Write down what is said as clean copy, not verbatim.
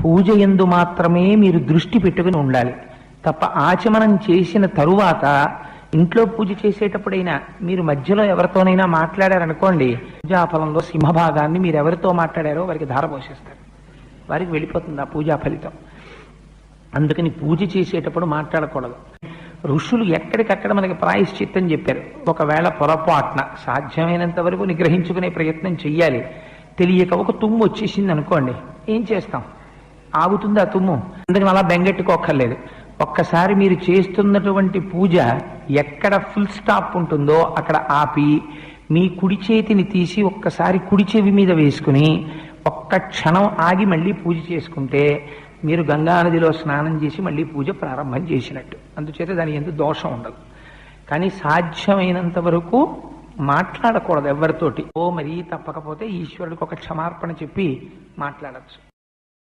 పూజ యందు మాత్రమే మీరు దృష్టి పెట్టుకుని ఉండాలి తప్ప ఆచమనం చేసిన తరువాత ఇంట్లో పూజ చేసేటప్పుడైనా మీరు మధ్యలో ఎవరితోనైనా మాట్లాడారనుకోండి, పూజాఫలంలో సింహభాగాన్ని మీరు ఎవరితో మాట్లాడారో వారికి ధారపోషిస్తారు, వారికి వెళ్ళిపోతుంది ఆ పూజా ఫలితం. అందుకని పూజ చేసేటప్పుడు మాట్లాడకూడదు. ఋషులు ఎక్కడికక్కడ మనకి ప్రాయశ్చిత్తం చెప్పారు. ఒకవేళ పొరపాటున సాధ్యమైనంత వరకు నిగ్రహించుకునే ప్రయత్నం చెయ్యాలి. తెలియక ఒక తుమ్ము వచ్చేసింది అనుకోండి, ఏం చేస్తాం? ఆగుతుంది ఆ తుమ్ము. అందుకని అలా బెంగెట్టుకోక్కర్లేదు. ఒక్కసారి మీరు చేస్తున్నటువంటి పూజ ఎక్కడ ఫుల్ స్టాప్ ఉంటుందో అక్కడ ఆపి మీ కుడి చేతిని తీసి ఒక్కసారి కుడి చెవి మీద వేసుకుని ఒక్క క్షణం ఆగి మళ్ళీ పూజ చేసుకుంటే మీరు గంగానదిలో స్నానం చేసి మళ్ళీ పూజ ప్రారంభం చేసినట్టు. అందుచేత దాని ఎందుకు దోషం ఉండదు. కానీ సాధ్యమైనంత వరకు మాట్లాడకూడదు ఎవరితోటి. మరీ తప్పకపోతే ఈశ్వరుడికి ఒక క్షమార్పణ చెప్పి మాట్లాడచ్చు.